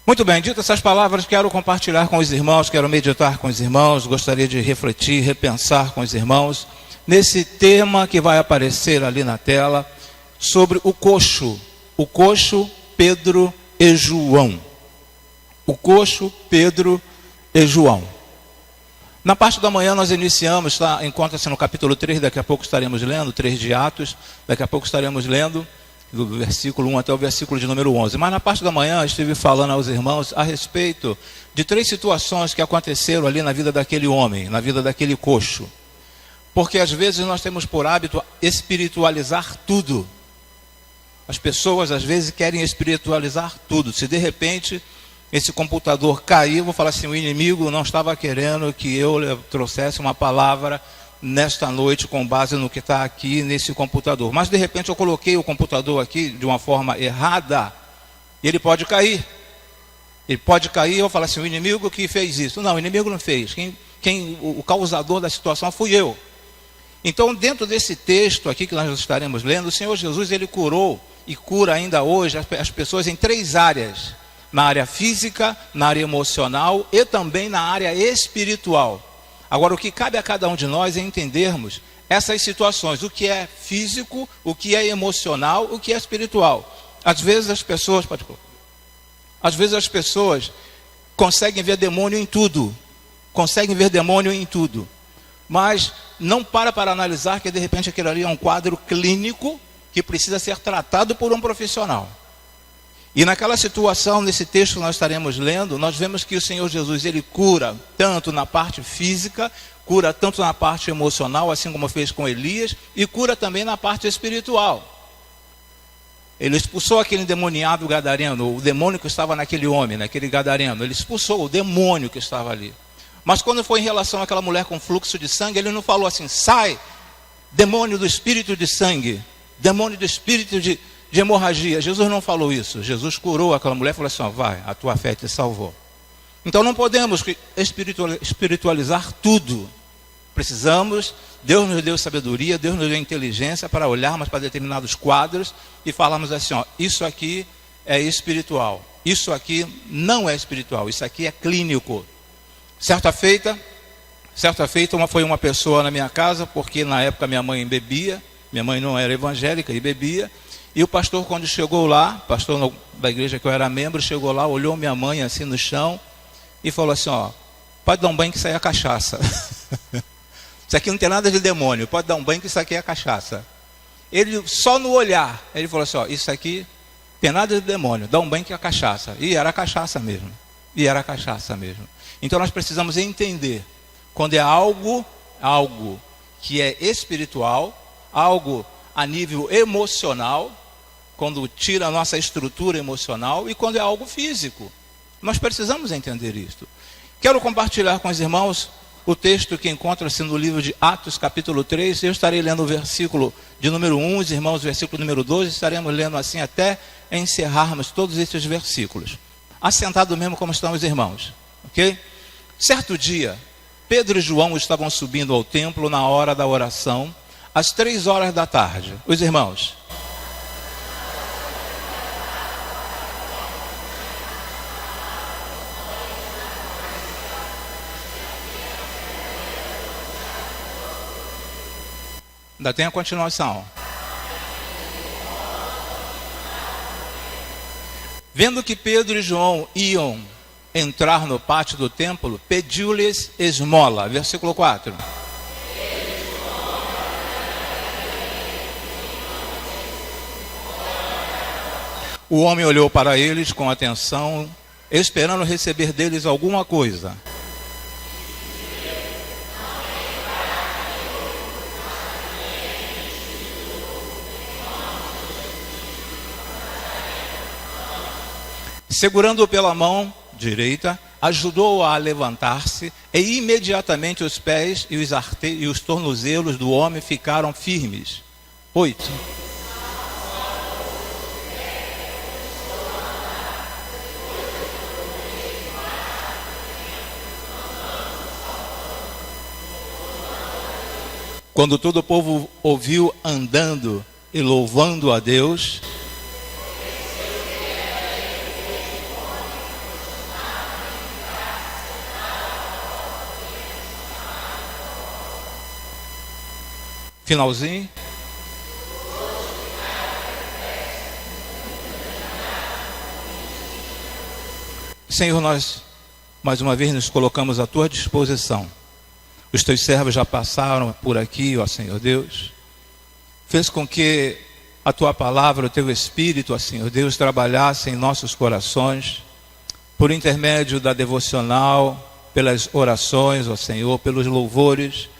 Muito bem, dito essas palavras, quero compartilhar com os irmãos, quero meditar com os irmãos, gostaria de refletir, repensar com os irmãos, nesse tema que vai aparecer ali na tela, sobre o coxo, Pedro e João. O coxo, Pedro e João. Na parte da manhã nós iniciamos, encontra-se no capítulo 3, daqui a pouco estaremos lendo, 3 de Atos, daqui a pouco estaremos lendo, do versículo 1 até o versículo de número 11. Mas na parte da manhã estive falando aos irmãos a respeito de 3 situações que aconteceram ali na vida daquele homem, na vida daquele coxo. Porque às vezes nós temos por hábito espiritualizar tudo. As pessoas às vezes querem espiritualizar tudo. Se de repente esse computador cair, eu vou falar assim, o inimigo não estava querendo que eu trouxesse uma palavra nesta noite com base no que está aqui nesse computador. Mas de repente eu coloquei o computador aqui de uma forma errada, e ele pode cair. Ele pode cair e eu falo assim, o inimigo que fez isso. Não, o inimigo não fez. O causador da situação fui eu. Então, dentro desse texto aqui que nós estaremos lendo, o Senhor Jesus, ele curou e cura ainda hoje as pessoas em 3 áreas. Na área física, na área emocional e também na área espiritual. Agora, o que cabe a cada um de nós é entendermos essas situações, o que é físico, o que é emocional, o que é espiritual. Às vezes as pessoas conseguem ver demônio em tudo, mas não para analisar que de repente aquilo ali é um quadro clínico que precisa ser tratado por um profissional. E naquela situação, nesse texto que nós estaremos lendo, nós vemos que o Senhor Jesus, ele cura tanto na parte física, cura tanto na parte emocional, assim como fez com Elias, e cura também na parte espiritual. Ele expulsou aquele endemoniado gadareno, o demônio que estava naquele homem, naquele gadareno, ele expulsou o demônio que estava ali. Mas quando foi em relação àquela mulher com fluxo de sangue, ele não falou assim, sai, demônio do espírito de sangue, demônio do espírito de hemorragia. Jesus não falou isso. Jesus curou aquela mulher e falou assim, vai, a tua fé te salvou. Então não podemos espiritualizar tudo. Precisamos, Deus nos deu sabedoria, Deus nos deu inteligência para olharmos para determinados quadros e falarmos assim, isso aqui é espiritual, isso aqui não é espiritual, isso aqui é clínico. Certa feita foi uma pessoa na minha casa, porque na época minha mãe bebia, minha mãe não era evangélica e bebia. E o pastor, quando chegou lá, pastor da igreja que eu era membro, chegou lá, olhou minha mãe assim no chão e falou assim, pode dar um banho que isso aí é cachaça. Isso aqui não tem nada de demônio, pode dar um banho que isso aqui é cachaça. Ele, só no olhar, ele falou assim, isso aqui tem nada de demônio, dá um banho que é cachaça. E era cachaça mesmo. Então nós precisamos entender, quando é algo que é espiritual, algo a nível emocional, quando tira a nossa estrutura emocional, e quando é algo físico. Nós precisamos entender isto. Quero compartilhar com os irmãos o texto que encontra-se no livro de Atos, capítulo 3. Eu estarei lendo o versículo de número 1, os irmãos, o versículo número 12, estaremos lendo assim até encerrarmos todos esses versículos. Assentado mesmo como estão os irmãos, ok? Certo dia, Pedro e João estavam subindo ao templo na hora da oração, às 3 horas da tarde. Os irmãos. Ainda tem a continuação. Vendo que Pedro e João iam entrar no pátio do templo, pediu-lhes esmola. Versículo 4. O homem olhou para eles com atenção, esperando receber deles alguma coisa. Segurando-o pela mão direita, ajudou-o a levantar-se, e imediatamente os pés e os tornozelos do homem ficaram firmes. 8. Quando todo o povo ouviu andando e louvando a Deus, Finalzinho. Senhor, nós mais uma vez nos colocamos à tua disposição. Os teus servos já passaram por aqui, ó Senhor Deus. Fez com que a tua palavra, o teu Espírito, ó Senhor Deus, trabalhasse em nossos corações, por intermédio da devocional, pelas orações, ó Senhor, pelos louvores.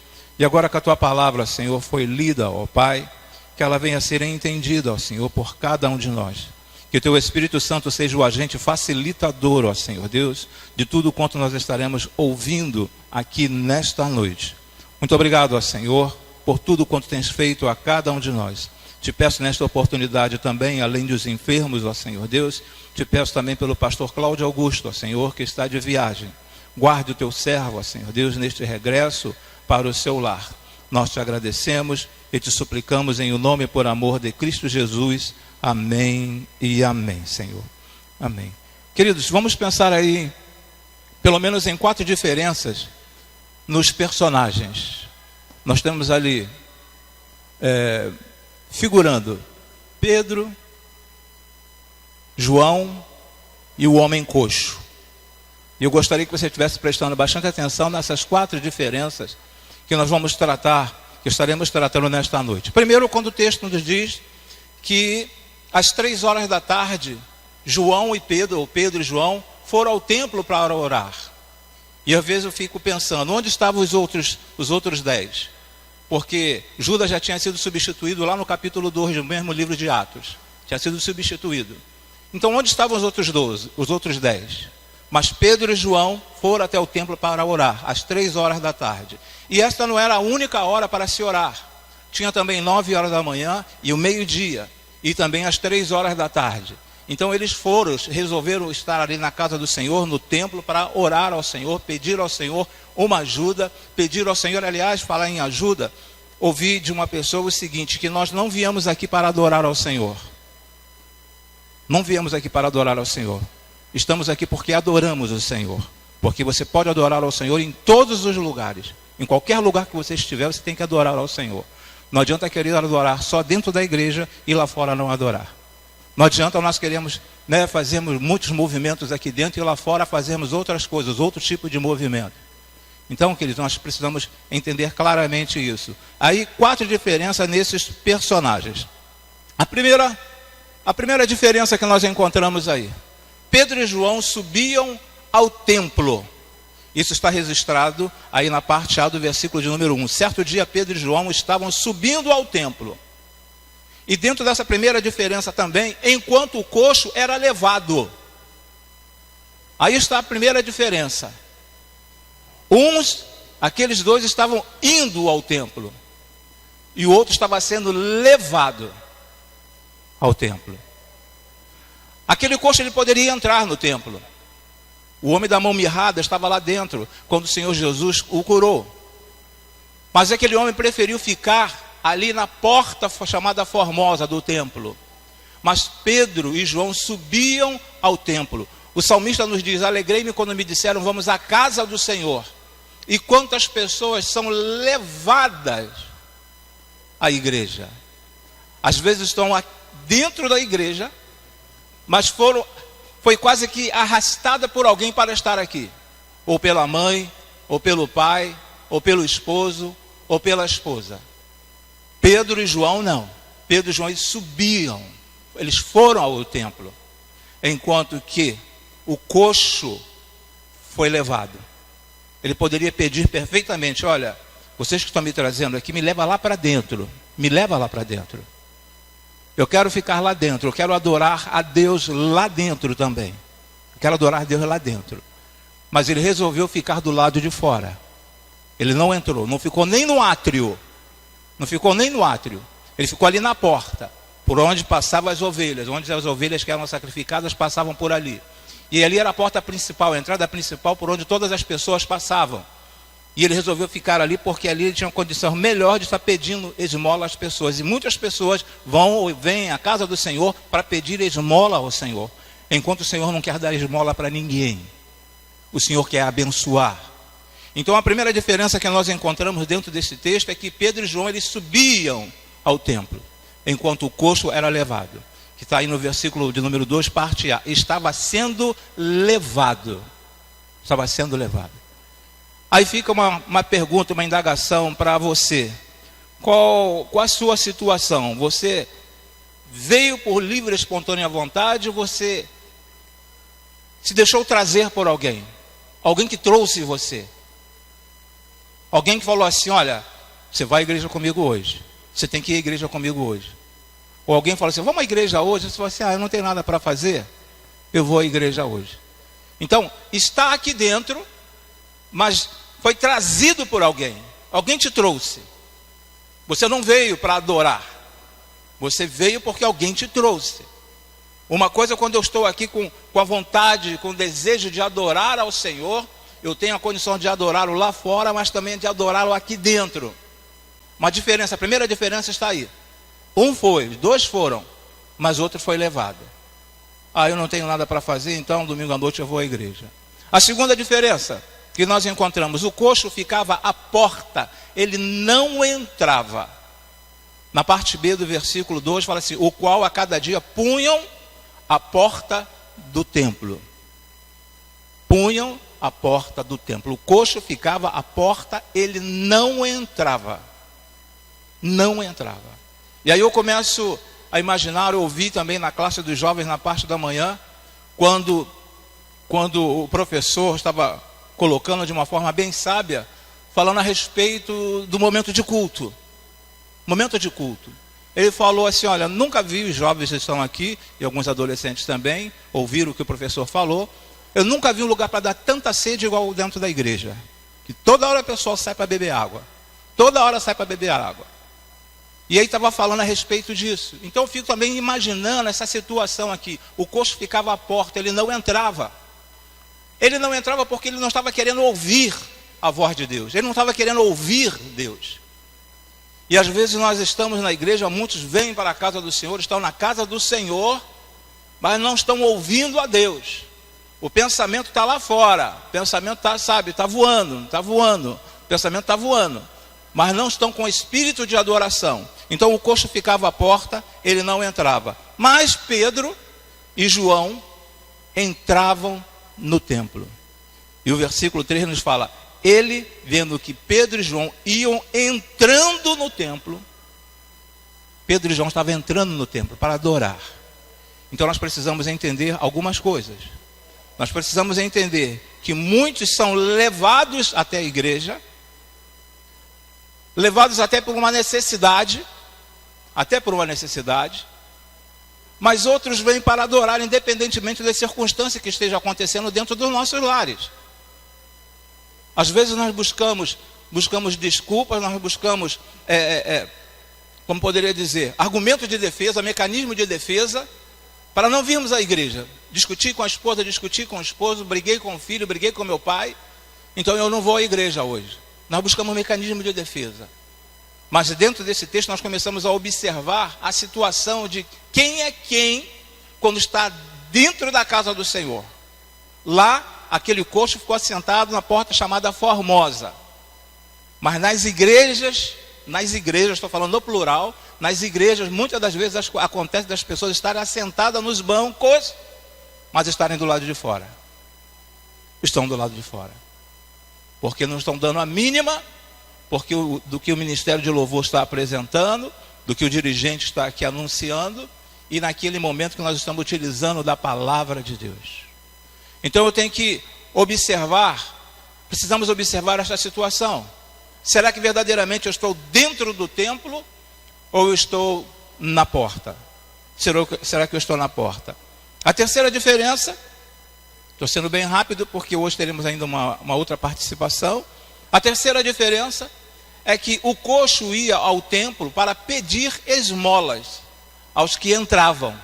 E agora que a tua palavra, Senhor, foi lida, ó Pai, que ela venha a ser entendida, ó Senhor, por cada um de nós. Que o teu Espírito Santo seja o agente facilitador, ó Senhor Deus, de tudo quanto nós estaremos ouvindo aqui nesta noite. Muito obrigado, ó Senhor, por tudo quanto tens feito a cada um de nós. Te peço nesta oportunidade também, além dos enfermos, ó Senhor Deus, te peço também pelo pastor Cláudio Augusto, ó Senhor, que está de viagem. Guarde o teu servo, ó Senhor Deus, neste regresso para o seu lar. Nós te agradecemos e te suplicamos em o nome e por amor de Cristo Jesus. Amém e amém, Senhor. Amém. Queridos, vamos pensar aí, pelo menos em 4 diferenças nos personagens. Nós temos ali, figurando, Pedro, João e o homem coxo. E eu gostaria que você estivesse prestando bastante atenção nessas 4 diferenças que nós vamos tratar, que estaremos tratando nesta noite. Primeiro, quando o texto nos diz que às 3 horas da tarde, João e Pedro, ou Pedro e João, foram ao templo para orar. E às vezes eu fico pensando, onde estavam os outros 10? Porque Judas já tinha sido substituído lá no capítulo 2 do mesmo livro de Atos. Tinha sido substituído. Então onde estavam os outros 12, os outros 10? Mas Pedro e João foram até o templo para orar, às 3 horas da tarde. E esta não era a única hora para se orar. Tinha também 9 horas da manhã e o meio-dia. E também às 3 horas da tarde. Então eles resolveram estar ali na casa do Senhor, no templo, para orar ao Senhor, pedir ao Senhor uma ajuda, pedir ao Senhor, aliás, falar em ajuda, ouvi de uma pessoa o seguinte, que nós não viemos aqui para adorar ao Senhor. Não viemos aqui para adorar ao Senhor. Estamos aqui porque adoramos o Senhor. Porque você pode adorar ao Senhor em todos os lugares. Em qualquer lugar que você estiver, você tem que adorar ao Senhor. Não adianta querer adorar só dentro da igreja e lá fora não adorar. Não adianta nós queremos, fazermos muitos movimentos aqui dentro e lá fora fazermos outras coisas, outro tipo de movimento. Então, queridos, nós precisamos entender claramente isso. Aí, 4 diferenças nesses personagens. A primeira diferença que nós encontramos aí. Pedro e João subiam ao templo. Isso está registrado aí na parte A do versículo de número 1. Certo dia Pedro e João estavam subindo ao templo. E dentro dessa primeira diferença também, enquanto o coxo era levado. Aí está a primeira diferença. Aqueles 2 estavam indo ao templo. E o outro estava sendo levado ao templo. Aquele coxo ele poderia entrar no templo. O homem da mão mirrada estava lá dentro, quando o Senhor Jesus o curou. Mas aquele homem preferiu ficar ali na porta chamada Formosa do templo. Mas Pedro e João subiam ao templo. O salmista nos diz, alegrei-me quando me disseram, vamos à casa do Senhor. E quantas pessoas são levadas à igreja. Às vezes estão dentro da igreja, mas foi quase que arrastada por alguém para estar aqui. Ou pela mãe, ou pelo pai, ou pelo esposo, ou pela esposa. Pedro e João não. Pedro e João eles subiam. Eles foram ao templo. Enquanto que o coxo foi levado. Ele poderia pedir perfeitamente, olha, vocês que estão me trazendo aqui, me leva lá para dentro. Me leva lá para dentro. Eu quero ficar lá dentro, eu quero adorar a Deus lá dentro também. Eu quero adorar a Deus lá dentro. Mas ele resolveu ficar do lado de fora. Ele não entrou, não ficou nem no átrio. Não ficou nem no átrio. Ele ficou ali na porta, por onde passavam as ovelhas. Onde as ovelhas que eram sacrificadas passavam por ali. E ali era a porta principal, a entrada principal por onde todas as pessoas passavam. E ele resolveu ficar ali porque ali ele tinha uma condição melhor de estar pedindo esmola às pessoas. E muitas pessoas vêm à casa do Senhor para pedir esmola ao Senhor. Enquanto o Senhor não quer dar esmola para ninguém. O Senhor quer abençoar. Então a primeira diferença que nós encontramos dentro desse texto é que Pedro e João eles subiam ao templo, enquanto o coxo era levado. Que está aí no versículo de número 2, parte A. Estava sendo levado. Estava sendo levado. Aí fica uma pergunta, uma indagação para você. Qual a sua situação? Você veio por livre e espontânea vontade ou você se deixou trazer por alguém? Alguém que trouxe você? Alguém que falou assim, olha, você vai à igreja comigo hoje. Você tem que ir à igreja comigo hoje. Ou alguém falou assim, vamos à igreja hoje? Você fala assim, eu não tenho nada para fazer, eu vou à igreja hoje. Então, está aqui dentro, mas foi trazido por alguém. Alguém te trouxe. Você não veio para adorar. Você veio porque alguém te trouxe. Uma coisa é quando eu estou aqui com a vontade, com o desejo de adorar ao Senhor, eu tenho a condição de adorá-lo lá fora, mas também de adorá-lo aqui dentro. Uma diferença, a primeira diferença está aí. Um foi, 2 foram, mas outro foi levado. Eu não tenho nada para fazer, então domingo à noite eu vou à igreja. A segunda diferença que nós encontramos, o coxo ficava à porta, ele não entrava. Na parte B do versículo 2 fala assim, o qual a cada dia punham a porta do templo. Punham a porta do templo. O coxo ficava à porta, ele não entrava. Não entrava. E aí eu começo a imaginar, eu ouvi também na classe dos jovens na parte da manhã, quando o professor estava colocando de uma forma bem sábia, falando a respeito do momento de culto. Momento de culto. Ele falou assim, olha, nunca vi, os jovens estão aqui, e alguns adolescentes também, ouviram o que o professor falou, eu nunca vi um lugar para dar tanta sede igual dentro da igreja. Que toda hora o pessoal sai para beber água. Toda hora sai para beber água. E aí estava falando a respeito disso. Então eu fico também imaginando essa situação aqui. O coxo ficava à porta, ele não entrava. Ele não entrava porque ele não estava querendo ouvir a voz de Deus. Ele não estava querendo ouvir Deus. E às vezes nós estamos na igreja, muitos vêm para a casa do Senhor, estão na casa do Senhor, mas não estão ouvindo a Deus. O pensamento está lá fora. O pensamento está voando, está voando. O pensamento está voando. Mas não estão com espírito de adoração. Então o coxo ficava à porta, ele não entrava. Mas Pedro e João entravam no templo. E o versículo 3 nos fala, ele, vendo que Pedro e João iam entrando no templo, Pedro e João estavam entrando no templo para adorar. Então nós precisamos entender algumas coisas. Nós precisamos entender que muitos são levados até a igreja, levados até por uma necessidade, mas outros vêm para adorar independentemente da circunstância que esteja acontecendo dentro dos nossos lares. Às vezes nós buscamos desculpas, nós buscamos, como poderia dizer, argumentos de defesa, mecanismo de defesa, para não virmos à igreja. Discuti com a esposa, discuti com o esposo, briguei com o filho, briguei com meu pai, então eu não vou à igreja hoje. Nós buscamos um mecanismo de defesa. Mas dentro desse texto nós começamos a observar a situação de quem é quem quando está dentro da casa do Senhor. Lá, aquele coxo ficou assentado na porta chamada Formosa. Mas nas igrejas, estou falando no plural, nas igrejas muitas das vezes acontece das pessoas estarem assentadas nos bancos, mas estarem do lado de fora. Estão do lado de fora. Porque não estão dando a mínima, porque do que o Ministério de Louvor está apresentando, do que o dirigente está aqui anunciando, e naquele momento que nós estamos utilizando da palavra de Deus. Então eu tenho que precisamos observar esta situação. Será que verdadeiramente eu estou dentro do templo ou eu estou na porta? Será que eu estou na porta? A terceira diferença, estou sendo bem rápido porque hoje teremos ainda uma outra participação. A terceira diferença é que o coxo ia ao templo para pedir esmolas aos que entravam.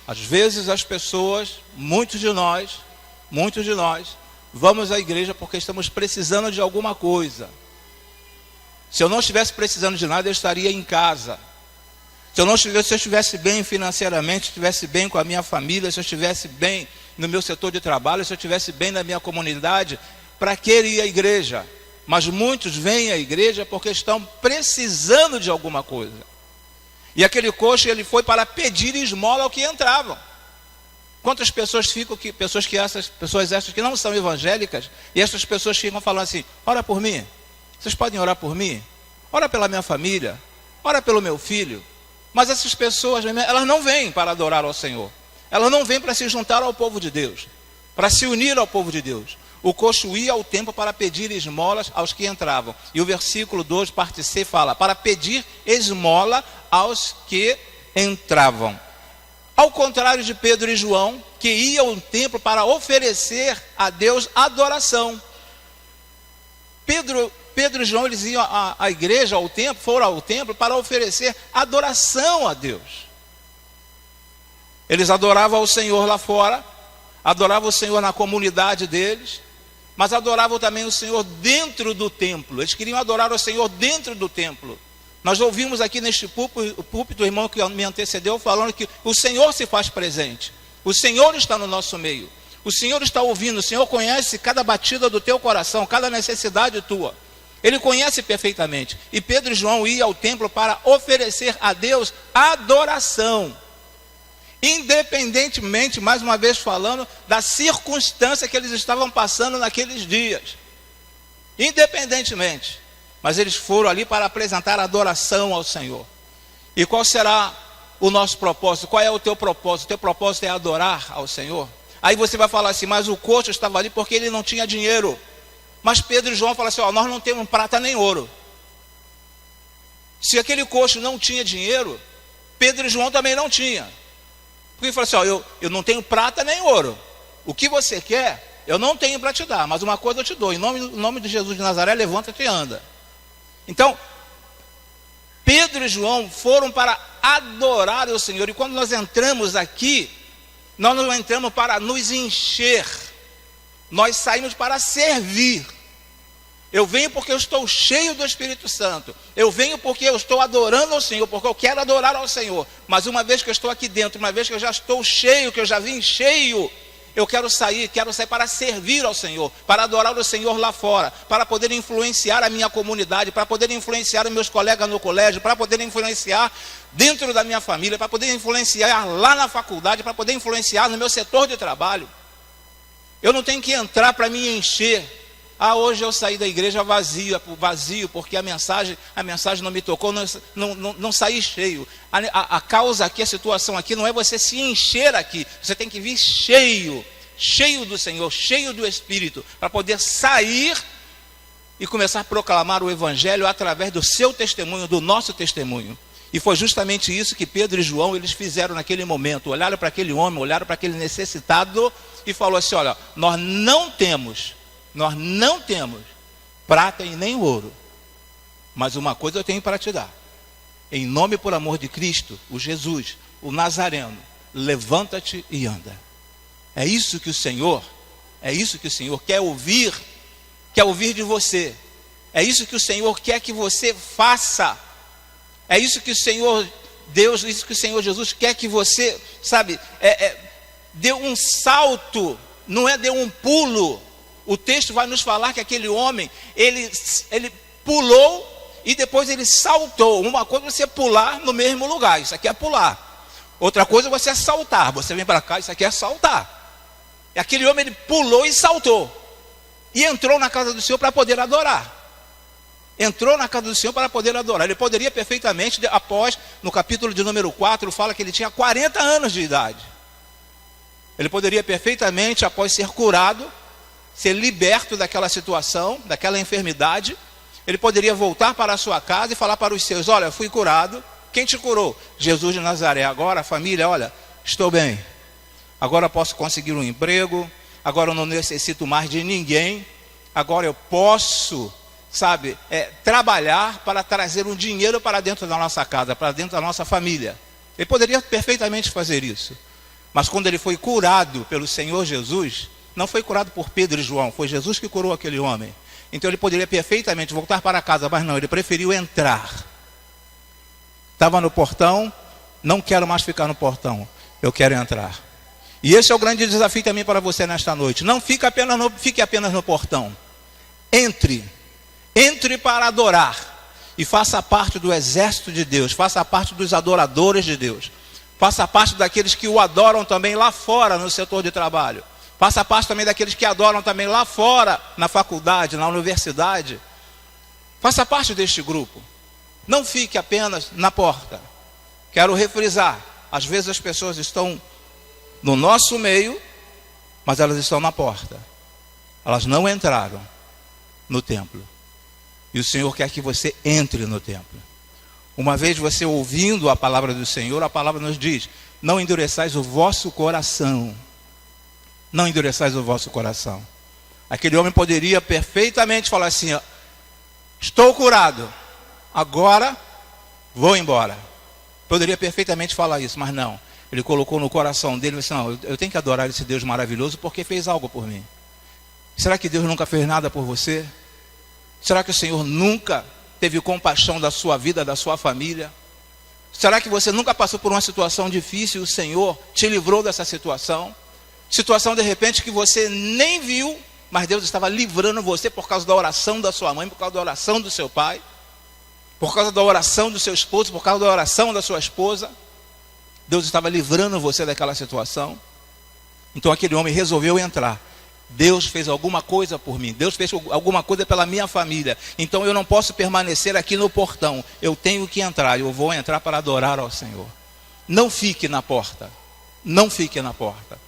Às vezes as pessoas, muitos de nós, vamos à igreja porque estamos precisando de alguma coisa. Se eu não estivesse precisando de nada, eu estaria em casa. Se eu estivesse bem financeiramente, se eu estivesse bem com a minha família, se eu estivesse bem no meu setor de trabalho, se eu estivesse bem na minha comunidade, para que ele ia à igreja. Mas muitos vêm à igreja porque estão precisando de alguma coisa. E aquele coxo, ele foi para pedir esmola ao que entravam. Quantas pessoas ficam que pessoas essas que não são evangélicas, e essas pessoas ficam falando assim: ora por mim, vocês podem orar por mim? Ora pela minha família, ora pelo meu filho. Mas essas pessoas, elas não vêm para adorar ao Senhor. Elas não vêm para se juntar ao povo de Deus, para se unir ao povo de Deus. O coxo ia ao templo para pedir esmolas aos que entravam. E o versículo 2, parte C, fala: para pedir esmola aos que entravam. Ao contrário de Pedro e João, que iam ao templo para oferecer a Deus adoração. Pedro e João, eles iam à igreja, ao templo, foram ao templo para oferecer adoração a Deus. Eles adoravam o Senhor lá fora, adoravam o Senhor na comunidade deles, mas adoravam também o Senhor dentro do templo. Eles queriam adorar o Senhor dentro do templo. Nós ouvimos aqui neste púlpito, o irmão que me antecedeu, falando que o Senhor se faz presente. O Senhor está no nosso meio. O Senhor está ouvindo. O Senhor conhece cada batida do teu coração, cada necessidade tua. Ele conhece perfeitamente. E Pedro e João iam ao templo para oferecer a Deus adoração. Independentemente, mais uma vez falando, da circunstância que eles estavam passando naqueles dias. Independentemente. Mas eles foram ali para apresentar adoração ao Senhor. E qual será o nosso propósito? Qual é o teu propósito? O teu propósito é adorar ao Senhor? Aí você vai falar assim: mas o coxo estava ali porque ele não tinha dinheiro. Mas Pedro e João falam assim: nós não temos prata nem ouro. Se aquele coxo não tinha dinheiro, Pedro e João também não tinha. Porque ele falou assim: eu não tenho prata nem ouro. O que você quer, eu não tenho para te dar, mas uma coisa eu te dou. Em nome de Jesus de Nazaré, levanta-te e anda. Então, Pedro e João foram para adorar o Senhor. E quando nós entramos aqui, nós não entramos para nos encher. Nós saímos para servir. Eu venho porque eu estou cheio do Espírito Santo. Eu venho porque eu estou adorando ao Senhor, porque eu quero adorar ao Senhor. Mas uma vez que eu estou aqui dentro, uma vez que eu já estou cheio, que eu já vim cheio, eu quero sair para servir ao Senhor, para adorar o Senhor lá fora, para poder influenciar a minha comunidade, para poder influenciar os meus colegas no colégio, para poder influenciar dentro da minha família, para poder influenciar lá na faculdade, para poder influenciar no meu setor de trabalho. Eu não tenho que entrar para me encher. Hoje eu saí da igreja vazio, porque a mensagem não me tocou, não saí cheio. A causa aqui, a situação aqui, não é você se encher aqui. Você tem que vir cheio do Senhor, cheio do Espírito, para poder sair e começar a proclamar o Evangelho através do seu testemunho, do nosso testemunho. E foi justamente isso que Pedro e João, eles fizeram naquele momento. Olharam para aquele homem, olharam para aquele necessitado e falou assim: olha, nós não temos prata e nem ouro, mas uma coisa eu tenho para te dar. Em nome e por amor de Cristo, o Jesus, o Nazareno, levanta-te e anda. É isso que o Senhor quer ouvir de você. É isso que o Senhor quer que você faça. É isso que o Senhor Deus, isso que o Senhor Jesus quer que você, dê um salto, não é dê um pulo. O texto vai nos falar que aquele homem, ele pulou e depois ele saltou. Uma coisa é você pular no mesmo lugar, isso aqui é pular. Outra coisa é você saltar, você vem para cá, isso aqui é saltar. E aquele homem, ele pulou e saltou. E entrou na casa do Senhor para poder adorar. Ele poderia perfeitamente, após, no capítulo de número 4, fala que ele tinha 40 anos de idade. Ele poderia perfeitamente, após ser curado, ser liberto daquela situação, daquela enfermidade, ele poderia voltar para a sua casa e falar para os seus: olha, eu fui curado. Quem te curou? Jesus de Nazaré. Agora, família, olha, estou bem. Agora posso conseguir um emprego. Agora eu não necessito mais de ninguém. Agora eu posso, trabalhar para trazer um dinheiro para dentro da nossa casa, para dentro da nossa família. Ele poderia perfeitamente fazer isso. Mas quando ele foi curado pelo Senhor Jesus, não foi curado por Pedro e João, foi Jesus que curou aquele homem. Então ele poderia perfeitamente voltar para casa, mas não, ele preferiu entrar. Estava no portão, não quero mais ficar no portão, eu quero entrar. E esse é o grande desafio também para você nesta noite. Não fique apenas no portão. Entre para adorar. E faça parte do exército de Deus. Faça parte dos adoradores de Deus. Faça parte daqueles que o adoram também lá fora no setor de trabalho. Faça parte também daqueles que adoram também lá fora, na faculdade, na universidade. Faça parte deste grupo. Não fique apenas na porta. Quero refrisar. Às vezes as pessoas estão no nosso meio, mas elas estão na porta. Elas não entraram no templo. E o Senhor quer que você entre no templo. Uma vez você ouvindo a palavra do Senhor, a palavra nos diz: não endureçais o vosso coração. Não endureçais o vosso coração. Aquele homem poderia perfeitamente falar assim: ó, estou curado, agora vou embora. Poderia perfeitamente falar isso, mas não. Ele colocou no coração dele e disse: não, eu tenho que adorar esse Deus maravilhoso porque fez algo por mim. Será que Deus nunca fez nada por você? Será que o Senhor nunca teve compaixão da sua vida, da sua família? Será que você nunca passou por uma situação difícil e o Senhor te livrou dessa situação? Situação de repente que você nem viu, mas Deus estava livrando você por causa da oração da sua mãe, por causa da oração do seu pai, por causa da oração do seu esposo, por causa da oração da sua esposa. Deus estava livrando você daquela situação. Então aquele homem resolveu entrar. Deus fez alguma coisa por mim. Deus fez alguma coisa pela minha família. Então eu não posso permanecer aqui no portão. Eu tenho que entrar. Eu vou entrar para adorar ao Senhor. Não fique na porta. Não fique na porta.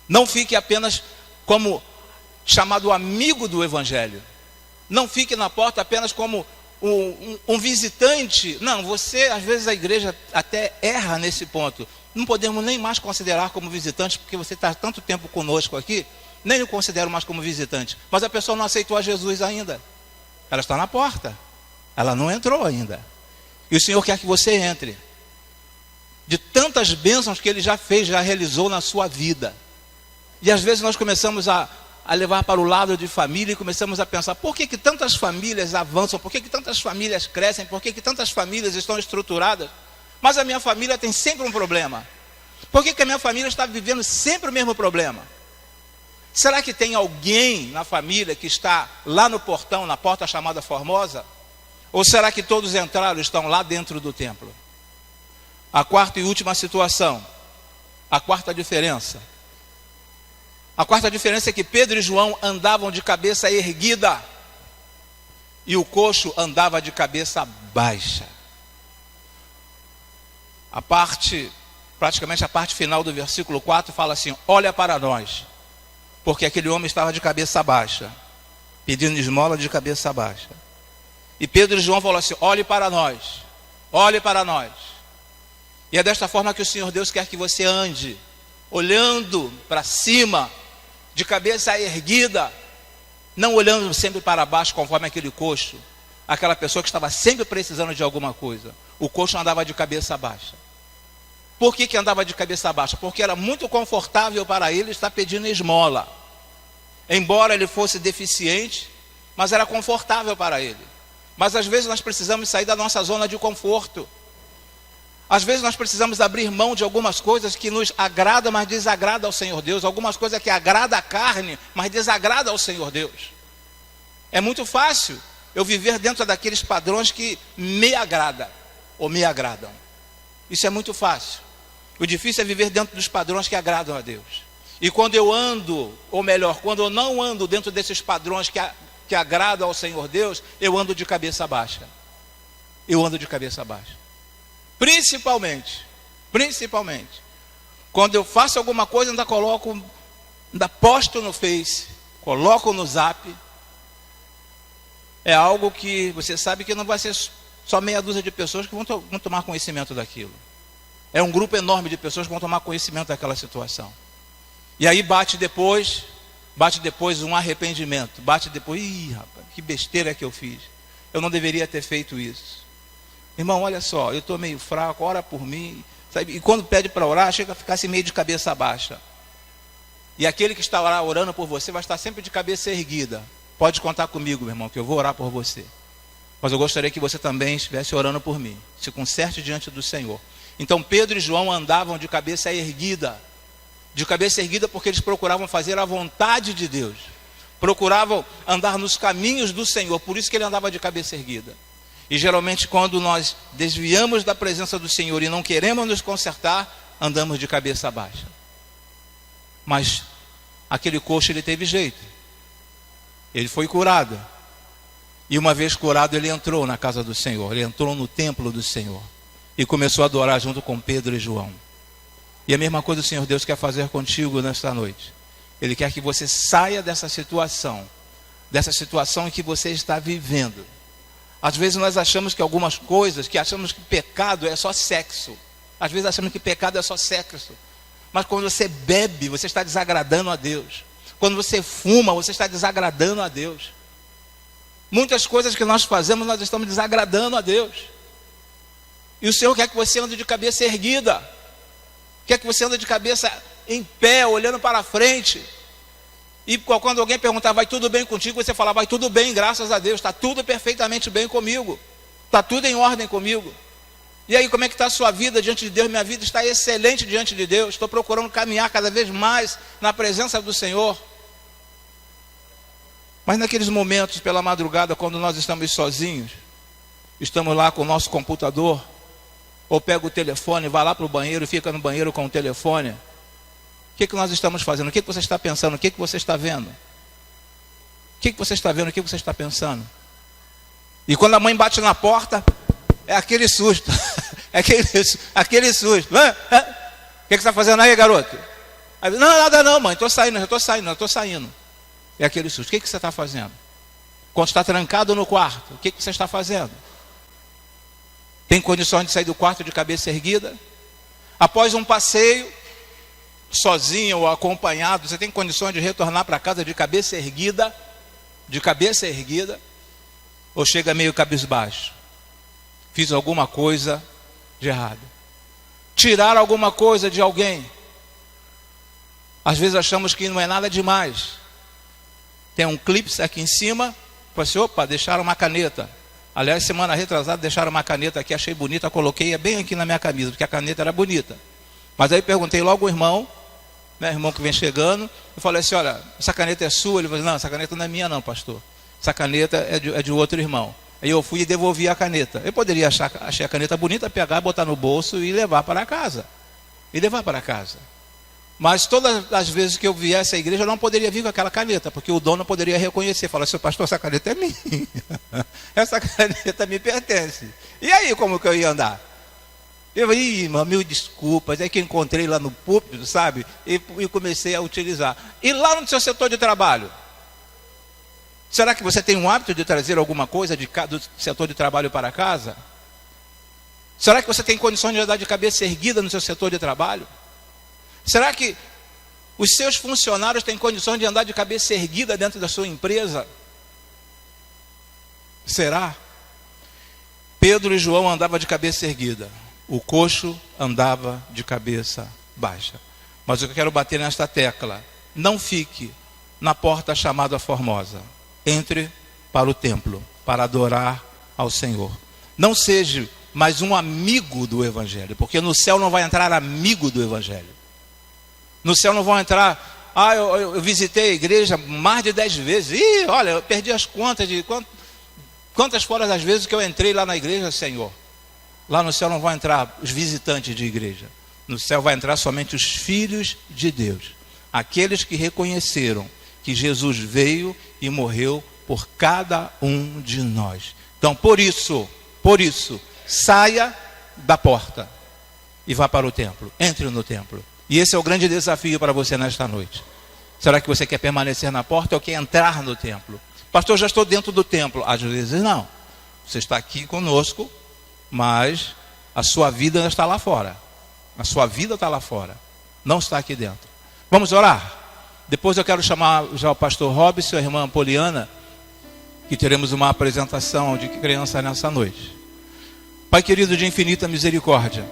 Não fique apenas como chamado amigo do Evangelho. Não fique na porta apenas como um visitante. Não, você, às vezes a igreja até erra nesse ponto. Não podemos nem mais considerar como visitante, porque você está tanto tempo conosco aqui, nem o considero mais como visitante. Mas a pessoa não aceitou a Jesus ainda. Ela está na porta. Ela não entrou ainda. E o Senhor quer que você entre. De tantas bênçãos que Ele já fez, já realizou na sua vida. E às vezes nós começamos a levar para o lado de família e começamos a pensar: por que tantas famílias avançam? Por que tantas famílias crescem? Por que tantas famílias estão estruturadas? Mas a minha família tem sempre um problema. Por que a minha família está vivendo sempre o mesmo problema? Será que tem alguém na família que está lá no portão, na porta chamada Formosa? Ou será que todos entraram e estão lá dentro do templo? A quarta e última situação, a quarta diferença. A quarta diferença é que Pedro e João andavam de cabeça erguida e o coxo andava de cabeça baixa. Praticamente a parte final do versículo 4 fala assim: olha para nós. Porque aquele homem estava de cabeça baixa, pedindo esmola de cabeça baixa. E Pedro e João falaram assim: olhe para nós, olhe para nós. E é desta forma que o Senhor Deus quer que você ande, olhando para cima, de cabeça erguida, não olhando sempre para baixo, conforme aquele coxo, aquela pessoa que estava sempre precisando de alguma coisa. O coxo andava de cabeça baixa. Por que andava de cabeça baixa? Porque era muito confortável para ele estar pedindo esmola. Embora ele fosse deficiente, mas era confortável para ele. Mas às vezes nós precisamos sair da nossa zona de conforto. Às vezes nós precisamos abrir mão de algumas coisas que nos agrada, mas desagrada ao Senhor Deus. Algumas coisas que agrada a carne, mas desagrada ao Senhor Deus. É muito fácil eu viver dentro daqueles padrões que me agradam ou me agradam. Isso é muito fácil. O difícil é viver dentro dos padrões que agradam a Deus. E quando eu ando, ou melhor, quando eu não ando dentro desses padrões que agradam ao Senhor Deus, eu ando de cabeça baixa. Eu ando de cabeça baixa. Principalmente, quando eu faço alguma coisa, ainda posto no Face, coloco no Zap. É algo que você sabe que não vai ser só meia dúzia de pessoas que vão tomar conhecimento daquilo. É um grupo enorme de pessoas que vão tomar conhecimento daquela situação. E aí bate depois um arrependimento. Bate depois: ih, rapaz, que besteira que eu fiz. Eu não deveria ter feito isso. Irmão, olha só, eu estou meio fraco, ora por mim. Sabe? E quando pede para orar, chega a ficar assim meio de cabeça baixa. E aquele que está orando por você vai estar sempre de cabeça erguida. Pode contar comigo, meu irmão, que eu vou orar por você. Mas eu gostaria que você também estivesse orando por mim. Se conserte diante do Senhor. Então Pedro e João andavam de cabeça erguida. De cabeça erguida porque eles procuravam fazer a vontade de Deus. procuravam andar nos caminhos do Senhor, por isso que ele andava de cabeça erguida. E geralmente quando nós desviamos da presença do Senhor e não queremos nos consertar, andamos de cabeça baixa. Mas aquele coxo, ele teve jeito. Ele foi curado. E uma vez curado, ele entrou na casa do Senhor. Ele entrou no templo do Senhor. E começou a adorar junto com Pedro e João. E a mesma coisa o Senhor Deus quer fazer contigo nesta noite. Ele quer que você saia dessa situação em que você está vivendo. Às vezes nós achamos que algumas coisas, que achamos que pecado é só sexo. Às vezes achamos que pecado é só sexo. Mas quando você bebe, você está desagradando a Deus. Quando você fuma, você está desagradando a Deus. Muitas coisas que nós fazemos, nós estamos desagradando a Deus. E o Senhor quer que você ande de cabeça erguida. Quer que você ande de cabeça em pé, olhando para frente. E quando alguém perguntar, vai tudo bem contigo? Você fala, vai tudo bem, graças a Deus. Está tudo perfeitamente bem comigo. Está tudo em ordem comigo. E aí, como é que está a sua vida diante de Deus? Minha vida está excelente diante de Deus. Estou procurando caminhar cada vez mais na presença do Senhor. Mas naqueles momentos, pela madrugada, quando nós estamos sozinhos, estamos lá com o nosso computador, ou pega o telefone, vai lá para o banheiro e fica no banheiro com o telefone. O que nós estamos fazendo? O que você está pensando? O que você está vendo? O que você está vendo? O que você está pensando? E quando a mãe bate na porta, é aquele susto. É aquele susto. O que você está fazendo aí, garoto? Aí, não, nada não, mãe. Já estou saindo. É aquele susto. O que você está fazendo? Quando está trancado no quarto, o que você está fazendo? Tem condições de sair do quarto de cabeça erguida? Após um passeio, sozinho ou acompanhado, você tem condições de retornar para casa de cabeça erguida? De cabeça erguida? Ou chega meio cabisbaixo? Fiz alguma coisa de errado. Tirar alguma coisa de alguém. Às vezes achamos que não é nada demais. Tem um clipe aqui em cima. Falei assim, opa, deixaram uma caneta. Aliás, semana retrasada deixaram uma caneta aqui, achei bonita, coloquei bem aqui na minha camisa, porque a caneta era bonita. Mas aí perguntei logo ao irmão, né, irmão que vem chegando, eu falei assim, olha, essa caneta é sua? Ele falou, não, essa caneta não é minha não, pastor. Essa caneta é de outro irmão. Aí eu fui e devolvi a caneta. Eu poderia achar a caneta bonita, pegar, botar no bolso e levar para casa. Mas todas as vezes que eu viesse à igreja, eu não poderia vir com aquela caneta, porque o dono poderia reconhecer, falar, seu pastor, essa caneta é minha. Essa caneta me pertence. E aí, como que eu ia andar? Eu falei, irmão, mil desculpas. Aí que eu encontrei lá no púlpito, sabe? E comecei a utilizar. E lá no seu setor de trabalho? Será que você tem um hábito de trazer alguma coisa do setor de trabalho para casa? Será que você tem condições de andar de cabeça erguida no seu setor de trabalho? Será que os seus funcionários têm condições de andar de cabeça erguida dentro da sua empresa? Será? Pedro e João andavam de cabeça erguida. O coxo andava de cabeça baixa. Mas eu quero bater nesta tecla. Não fique na porta chamada Formosa. Entre para o templo, para adorar ao Senhor. Não seja mais um amigo do Evangelho, porque no céu não vai entrar amigo do Evangelho. No céu não vão entrar, eu visitei a igreja mais de 10 vezes. Ih, olha, eu perdi as contas de quantas foram as vezes que eu entrei lá na igreja, Senhor. Lá no céu não vão entrar os visitantes de igreja. No céu vai entrar somente os filhos de Deus. Aqueles que reconheceram que Jesus veio e morreu por cada um de nós. Então, por isso, saia da porta e vá para o templo. Entre no templo. E esse é o grande desafio para você nesta noite. Será que você quer permanecer na porta ou quer entrar no templo? Pastor, já estou dentro do templo. Às vezes não. Você está aqui conosco, mas a sua vida está lá fora. A sua vida está lá fora. Não está aqui dentro. Vamos orar? Depois eu quero chamar já o pastor Robson e a irmã Poliana, que teremos uma apresentação de criança nessa noite. Pai querido de infinita misericórdia,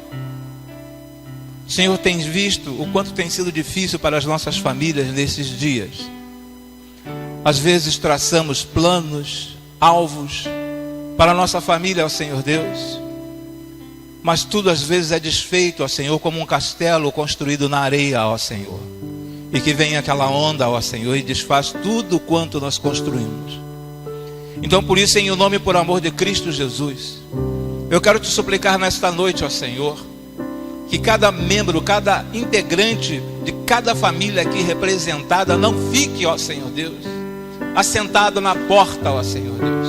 Senhor, tens visto o quanto tem sido difícil para as nossas famílias nesses dias. Às vezes traçamos planos, alvos para a nossa família, ó Senhor Deus, mas tudo às vezes é desfeito, ó Senhor, como um castelo construído na areia, ó Senhor. e que vem aquela onda, ó Senhor, e desfaz tudo quanto nós construímos. Então por isso, em o nome e por amor de Cristo Jesus, eu quero te suplicar nesta noite, ó Senhor, que cada membro, cada integrante de cada família aqui representada não fique, ó Senhor Deus, assentado na porta, ó Senhor Deus,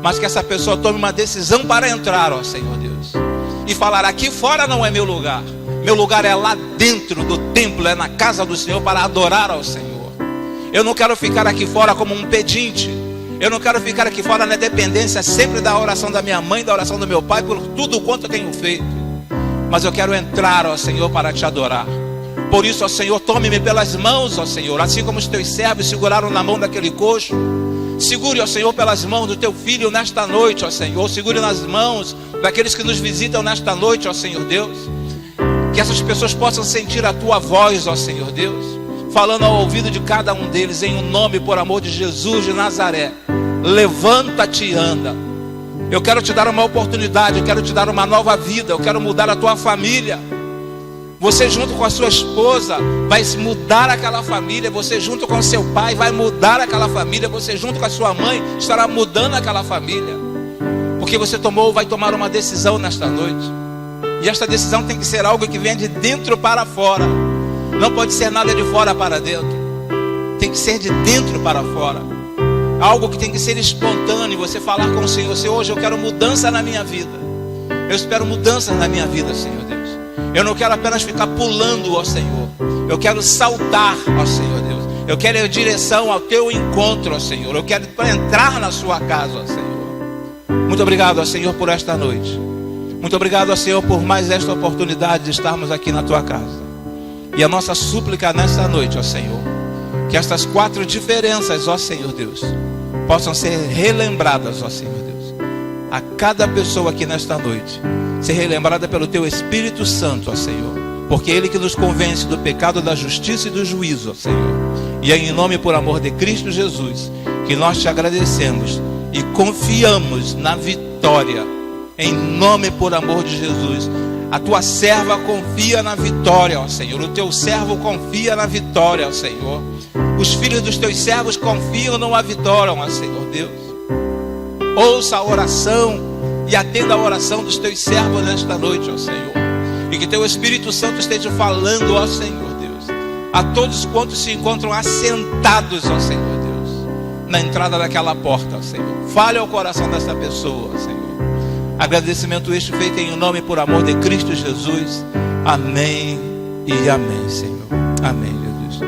mas que essa pessoa tome uma decisão para entrar, ó Senhor Deus, e falar: aqui fora não é meu lugar é lá dentro do templo, é na casa do Senhor, para adorar ao Senhor. Eu não quero ficar aqui fora como um pedinte, eu não quero ficar aqui fora na dependência sempre da oração da minha mãe, da oração do meu pai, por tudo quanto eu tenho feito, mas eu quero entrar, ó Senhor, para te adorar. Por isso, ó Senhor, tome-me pelas mãos, ó Senhor, assim como os teus servos seguraram na mão daquele coxo. Segure, ó Senhor, pelas mãos do teu filho nesta noite, ó Senhor. Segure nas mãos daqueles que nos visitam nesta noite, ó Senhor Deus. Que essas pessoas possam sentir a tua voz, ó Senhor Deus, falando ao ouvido de cada um deles, em um nome, por amor de Jesus de Nazaré. Levanta-te e anda. Eu quero te dar uma oportunidade, eu quero te dar uma nova vida, eu quero mudar a tua família. Você junto com a sua esposa vai mudar aquela família. Você junto com o seu pai vai mudar aquela família. Você junto com a sua mãe estará mudando aquela família. Porque você vai tomar uma decisão nesta noite. E esta decisão tem que ser algo que venha de dentro para fora. Não pode ser nada de fora para dentro. Tem que ser de dentro para fora. Algo que tem que ser espontâneo. Você falar com o Senhor: Senhor, hoje eu quero mudança na minha vida. Eu espero mudança na minha vida, Senhor Deus. Eu não quero apenas ficar pulando, ó Senhor. Eu quero saltar, ó Senhor Deus. Eu quero ir em direção ao teu encontro, ó Senhor. Eu quero entrar na sua casa, ó Senhor. Muito obrigado, ó Senhor, por esta noite. Muito obrigado, ó Senhor, por mais esta oportunidade de estarmos aqui na tua casa. E a nossa súplica nesta noite, ó Senhor, que estas 4 diferenças, ó Senhor Deus, possam ser relembradas, ó Senhor Deus. A cada pessoa aqui nesta noite ser relembrada pelo teu Espírito Santo, ó Senhor, porque é Ele que nos convence do pecado, da justiça e do juízo, ó Senhor. E é em nome e por amor de Cristo Jesus que nós te agradecemos e confiamos na vitória. Em nome e por amor de Jesus. A tua serva confia na vitória, ó Senhor. O teu servo confia na vitória, ó Senhor. Os filhos dos teus servos confiam numa vitória, ó Senhor Deus. Ouça a oração e atenda a oração dos teus servos nesta noite, ó Senhor. E que teu Espírito Santo esteja falando, ó Senhor Deus, a todos quantos se encontram assentados, ó Senhor Deus, na entrada daquela porta, ó Senhor. Fale ao coração dessa pessoa, ó Senhor. Agradecimento este feito em nome e por amor de Cristo Jesus. Amém e amém, Senhor. Amém, Jesus.